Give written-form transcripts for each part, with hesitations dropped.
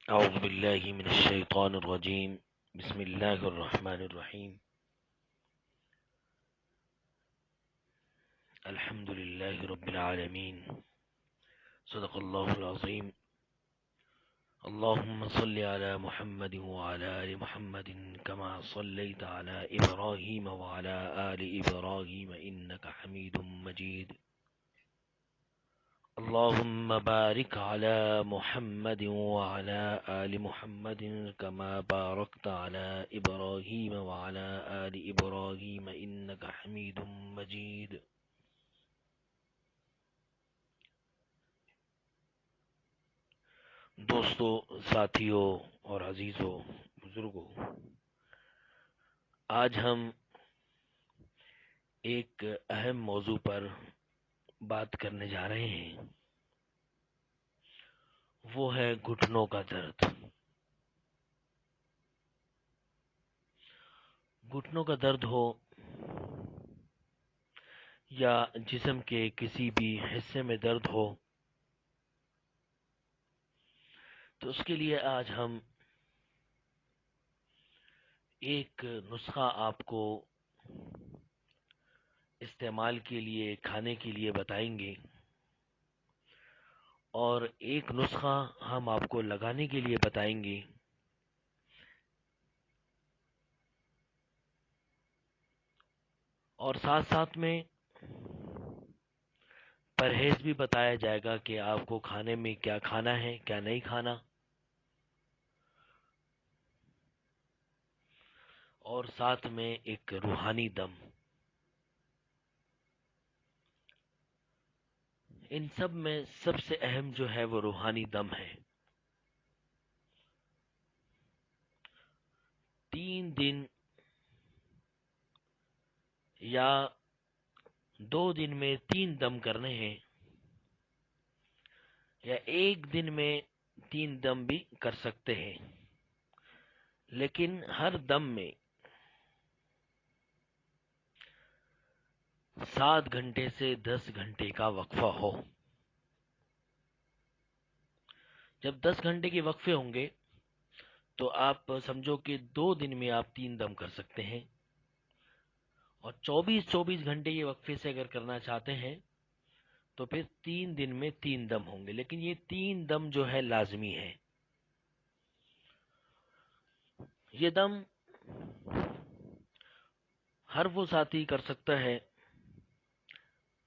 أعوذ بالله من الشيطان الرجيم. بسم الله الرحمن الرحيم. الحمد لله رب العالمين. صدق الله العظيم. اللهم صل على محمد وعلى آل محمد كما صليت على إبراهيم وعلى آل إبراهيم إنك حميد مجيد. اللهم بارك على محمد وعلى آل محمد كما باركت على إبراهيم وعلى آل إبراهيم إنك حميد مجيد. دوستو، ساتھیوں اور عزیزوں، بزرگوں، آج ہم ایک اہم موضوع پر بات کرنے جا رہے ہیں. وہ ہے گھٹنوں کا درد. گھٹنوں کا درد ہو یا جسم کے کسی بھی حصے میں درد ہو، تو اس کے لیے آج ہم ایک نسخہ آپ کو استعمال کے لیے، کھانے کے لیے بتائیں گے، اور ایک نسخہ ہم آپ کو لگانے کے لیے بتائیں گے. اور ساتھ ساتھ میں پرہیز بھی بتایا جائے گا کہ آپ کو کھانے میں کیا کھانا ہے، کیا نہیں کھانا. اور ساتھ میں ایک روحانی دم. ان سب میں سب سے اہم جو ہے وہ روحانی دم ہے. 3 دن یا 2 دن میں 3 دم کرنے ہیں، یا 1 دن میں 3 دم بھی کر سکتے ہیں، لیکن ہر دم میں 7 گھنٹے سے 10 گھنٹے کا وقفہ ہو. جب 10 گھنٹے کے وقفے ہوں گے تو آپ سمجھو کہ 2 دن میں آپ 3 دم کر سکتے ہیں. اور 24 گھنٹے کے وقفے سے اگر کرنا چاہتے ہیں تو پھر 3 دن میں 3 دم ہوں گے، لیکن یہ 3 دم جو ہے لازمی ہے. یہ دم ہر وہ ساتھی کر سکتا ہے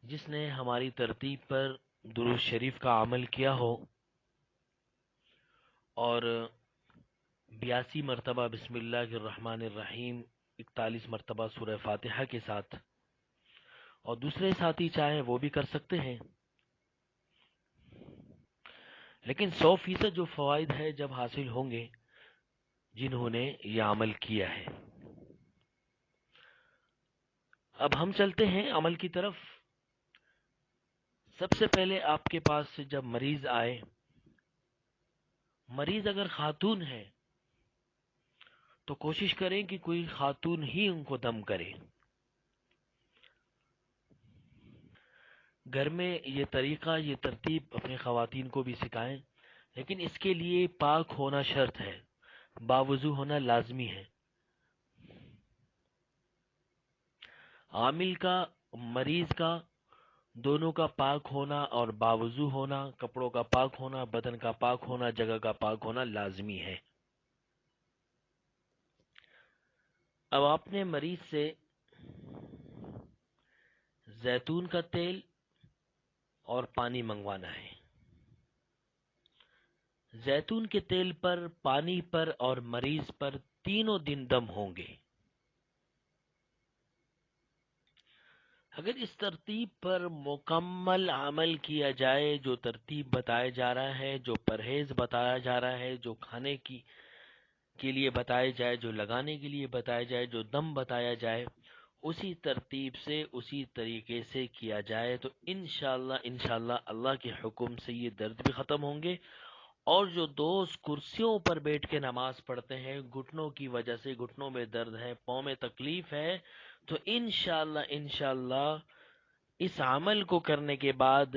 جس نے ہماری ترتیب پر درود شریف کا عمل کیا ہو، اور 82 مرتبہ بسم اللہ الرحمن الرحیم، 41 مرتبہ سورہ فاتحہ کے ساتھ. اور دوسرے ساتھی چاہیں وہ بھی کر سکتے ہیں، لیکن 100% جو فوائد ہے جب حاصل ہوں گے جنہوں نے یہ عمل کیا ہے. اب ہم چلتے ہیں عمل کی طرف. سب سے پہلے آپ کے پاس جب مریض آئے، مریض اگر خاتون ہے تو کوشش کریں کہ کوئی خاتون ہی ان کو دم کرے. گھر میں یہ طریقہ، یہ ترتیب اپنے خواتین کو بھی سکھائیں، لیکن اس کے لیے پاک ہونا شرط ہے، باوضو ہونا لازمی ہے. عامل کا، مریض کا، دونوں کا پاک ہونا اور باوضو ہونا، کپڑوں کا پاک ہونا، بدن کا پاک ہونا، جگہ کا پاک ہونا لازمی ہے. اب آپ نے مریض سے زیتون کا تیل اور پانی منگوانا ہے. زیتون کے تیل پر، پانی پر اور مریض پر تینوں دن دم ہوں گے. اگر اس ترتیب پر مکمل عمل کیا جائے، جو ترتیب بتایا جا رہا ہے، جو پرہیز بتایا جا رہا ہے، جو کھانے کے لیے بتایا جائے، جو لگانے کے لیے بتایا جائے، جو دم بتایا جائے، اسی ترتیب سے، اسی طریقے سے کیا جائے، تو انشاءاللہ اللہ کے حکم سے یہ درد بھی ختم ہوں گے. اور جو دوست کرسیوں پر بیٹھ کے نماز پڑھتے ہیں، گھٹنوں کی وجہ سے گھٹنوں میں درد ہے، پاؤں میں تکلیف ہے، تو انشاءاللہ اس عمل کو کرنے کے بعد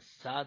7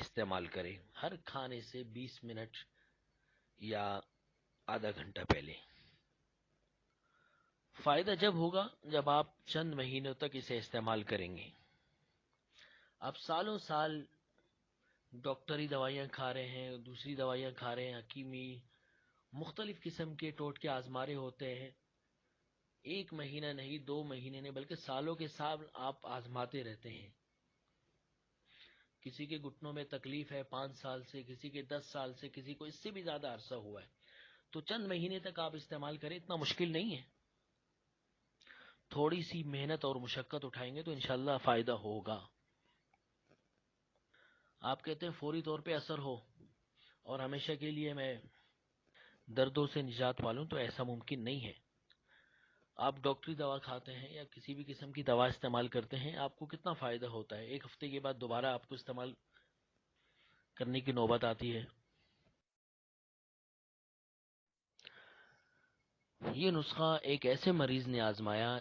استعمال کریں، ہر کھانے سے 20 منٹ یا آدھا گھنٹہ پہلے۔ فائدہ جب ہوگا جب آپ چند مہینوں تک اسے استعمال کریں گے۔ آپ سالوں سال ڈاکٹری دوائیاں کھا رہے ہیں، دوسری دوائیاں کھا رہے ہیں، حکیمی مختلف قسم کے ٹوٹکے آزمارے ہوتے ہیں، ایک مہینہ نہیں، 2 مہینے نہیں، بلکہ سالوں کے سال آپ آزماتے رہتے ہیں۔ کسی کے گھٹنوں میں تکلیف ہے 5 سال سے، کسی کے 10 سال سے، کسی کو اس سے بھی زیادہ عرصہ ہوا ہے، تو چند مہینے تک آپ استعمال کریں، اتنا مشکل نہیں ہے۔ تھوڑی سی محنت اور مشقت اٹھائیں گے تو انشاءاللہ فائدہ ہوگا۔ آپ کہتے ہیں فوری طور پہ اثر ہو اور ہمیشہ کے لیے میں دردوں سے نجات پالوں، تو ایسا ممکن نہیں ہے۔ آپ ڈاکٹری دوا کھاتے ہیں یا کسی بھی قسم کی دوا استعمال کرتے ہیں، آپ کو کتنا فائدہ ہوتا ہے، ایک ہفتے کے بعد دوبارہ آپ کو استعمال کرنے کی نوبت آتی ہے۔ یہ نسخہ ایک ایسے مریض نے آزمایا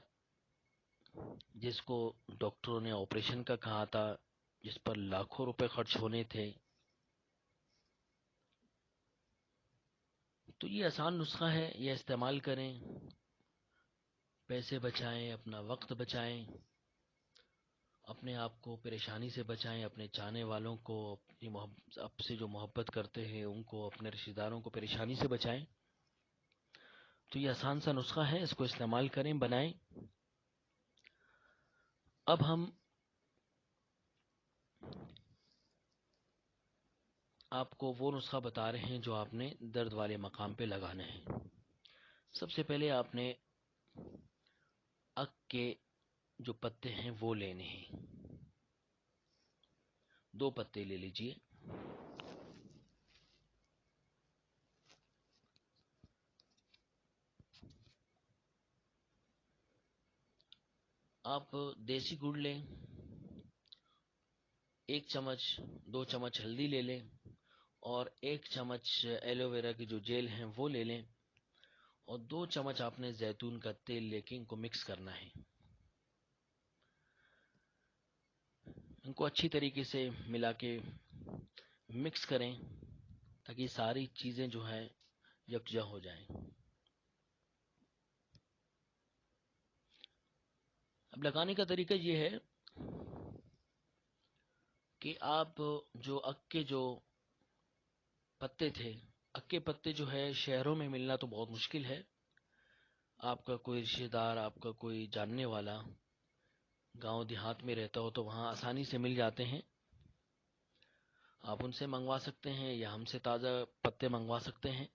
جس کو ڈاکٹروں نے آپریشن کا کہا تھا، جس پر لاکھوں روپے خرچ ہونے تھے۔ تو یہ آسان نسخہ ہے، یہ استعمال کریں، پیسے بچائیں، اپنا وقت بچائیں، اپنے آپ کو پریشانی سے بچائیں، اپنے چاہنے والوں کو، اپنی آپ سے جو محبت کرتے ہیں ان کو، اپنے رشتہ داروں کو پریشانی سے بچائیں۔ تو یہ آسان سا نسخہ ہے، اس کو استعمال کریں، بنائیں۔ اب ہم آپ کو وہ نسخہ بتا رہے ہیں جو آپ نے درد والے مقام پہ لگانا ہے۔ سب سے پہلے آپ نے اک کے جو پتے ہیں وہ لینے ہیں، 2 پتے لے لیجئے۔ آپ دیسی گڑ لیں، 1 چمچ 2 چمچ ہلدی لے لیں، اور 1 چمچ ایلو ویرا کی جو جیل ہیں وہ لے لیں، اور 2 چمچ آپ نے زیتون کا تیل لے کے ان کو مکس کرنا ہے۔ ان کو اچھی طریقے سے ملا کے مکس کریں تاکہ ساری چیزیں جو ہیں یکجا ہو جائیں۔ اب لگانے کا طریقہ یہ ہے کہ آپ جو اک کے جو پتے تھے، اک کے پتے جو ہے شہروں میں ملنا تو بہت مشکل ہے، آپ کا کوئی رشتہ دار، آپ کا کوئی جاننے والا گاؤں دیہات میں رہتا ہو تو وہاں آسانی سے مل جاتے ہیں، آپ ان سے منگوا سکتے ہیں یا ہم سے تازہ پتے منگوا سکتے ہیں۔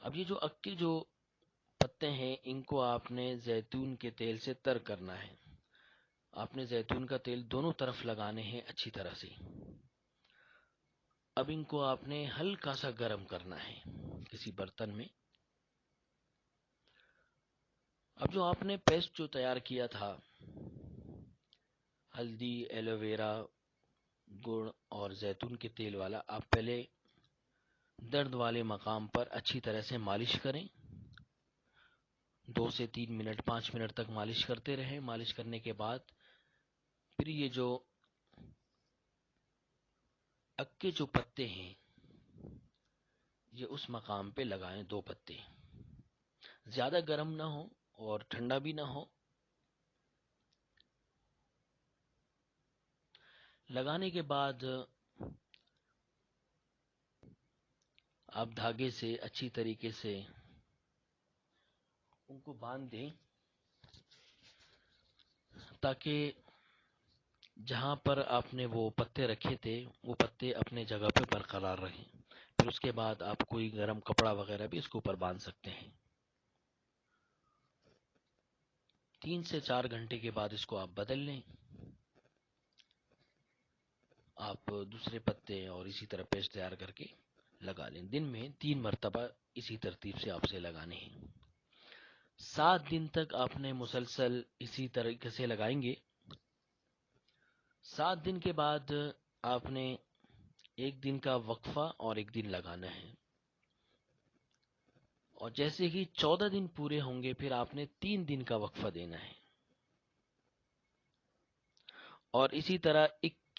اب یہ جو اک کے جو پتے ہیں ان کو آپ نے زیتون کے تیل سے تر کرنا ہے۔ آپ نے زیتون کا تیل دونوں طرف لگانے ہیں اچھی طرح سے۔ اب ان کو آپ نے ہلکا سا گرم کرنا ہے کسی برتن میں۔ اب جو آپ نے پیسٹ جو تیار کیا تھا، ہلدی، ایلو ویرا، گڑ اور زیتون کے تیل والا، آپ پہلے درد والے مقام پر اچھی طرح سے مالش کریں، 2 سے 3 منٹ 5 منٹ تک مالش کرتے رہیں۔ مالش کرنے کے بعد پھر یہ جو اک کے جو پتے ہیں یہ اس مقام پہ لگائیں، 2 پتے، زیادہ گرم نہ ہو اور ٹھنڈا بھی نہ ہو۔ لگانے کے بعد آپ دھاگے سے اچھی طریقے سے ان کو باندھ دیں تاکہ جہاں پر آپ نے وہ پتے رکھے تھے وہ پتے اپنے جگہ پہ برقرار رہیں۔ پھر اس کے بعد آپ کوئی گرم کپڑا وغیرہ بھی اس کے اوپر باندھ سکتے ہیں۔ 3 سے 4 گھنٹے کے بعد اس کو آپ بدل لیں، آپ دوسرے پتے اور اسی طرح پیسٹ تیار کر کے لگا لیں۔ دن میں 3 مرتبہ اسی ترتیب سے آپ سے لگانے ہیں۔ 7 دن تک آپ نے مسلسل اسی طریقے سے لگائیں گے۔ 7 دن کے بعد آپ نے 1 دن کا وقفہ اور 1 دن لگانا ہے، اور جیسے ہی 14 دن پورے ہوں گے پھر آپ نے 3 دن کا وقفہ دینا ہے، اور اسی طرح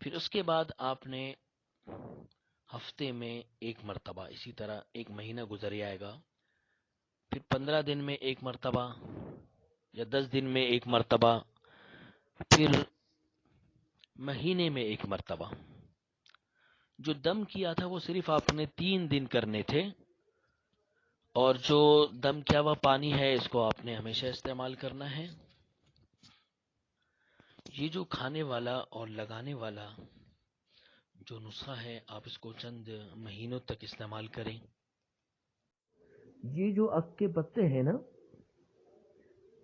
پھر اس کے بعد آپ نے ہفتے میں ایک مرتبہ، اسی طرح ایک مہینہ گزر جائے گا، پھر 15 دن میں ایک مرتبہ یا 10 دن میں ایک مرتبہ، پھر مہینے میں ایک مرتبہ. جو دم کیا تھا وہ صرف آپ نے 3 دن کرنے تھے، اور جو دم کیا ہوا پانی ہے اس کو آپ نے ہمیشہ استعمال کرنا ہے. یہ جو کھانے والا اور لگانے والا جو نسخہ ہے آپ اس کو چند مہینوں تک استعمال کریں. یہ جو اک کے پتے ہیں نا،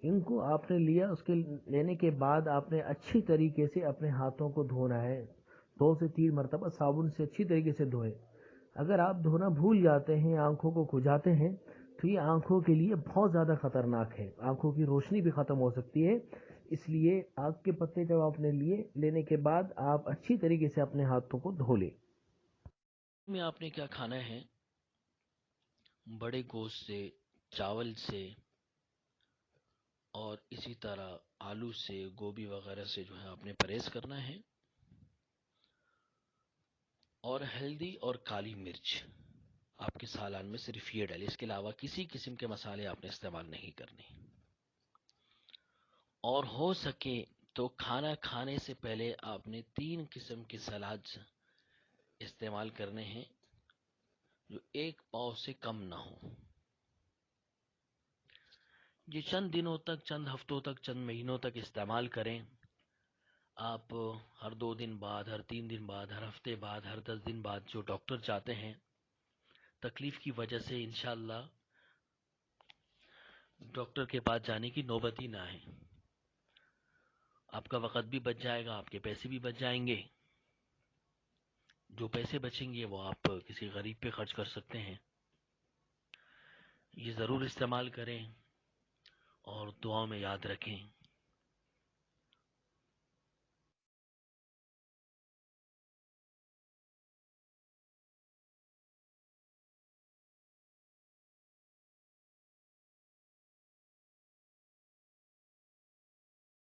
ان کو آپ نے لیا، اس کے لینے کے بعد آپ نے اچھی طریقے سے اپنے ہاتھوں کو دھونا ہے. 2 سے 3 مرتبہ صابن سے اچھی طریقے سے دھوئیں. اگر آپ دھونا بھول جاتے ہیں، آنکھوں کو کھجاتے ہیں، تو یہ آنکھوں کے لیے بہت زیادہ خطرناک ہے. آنکھوں کی روشنی بھی ختم ہو سکتی ہے. اس لیے آگ کے پتے جب آپ نے لینے کے بعد آپ اچھی طریقے سے اپنے ہاتھوں کو دھو لیں. میں آپ نے کیا کھانا ہے؟ بڑے گوشت سے، چاول سے، اور اسی طرح آلو سے، گوبھی وغیرہ سے جو ہے آپ نے پرہیز کرنا ہے. اور ہلدی اور کالی مرچ آپ کے سالن میں صرف یہ ڈالیں، اس کے علاوہ کسی قسم کے مسالے آپ نے استعمال نہیں کرنے. اور ہو سکے تو کھانا کھانے سے پہلے آپ نے 3 قسم کے سلاد استعمال کرنے ہیں جو 1 پاؤ سے کم نہ ہو. یہ چند دنوں تک، چند ہفتوں تک، چند مہینوں تک استعمال کریں. آپ ہر 2 دن بعد، ہر 3 دن بعد، ہر ہفتے بعد، ہر 10 دن بعد جو ڈاکٹر چاہتے ہیں، تکلیف کی وجہ سے انشاءاللہ ڈاکٹر کے پاس جانے کی نوبت ہی نہ ہے. آپ کا وقت بھی بچ جائے گا، آپ کے پیسے بھی بچ جائیں گے. جو پیسے بچیں گے وہ آپ کسی غریب پہ خرچ کر سکتے ہیں. یہ ضرور استعمال کریں اور دعاؤں میں یاد رکھیں.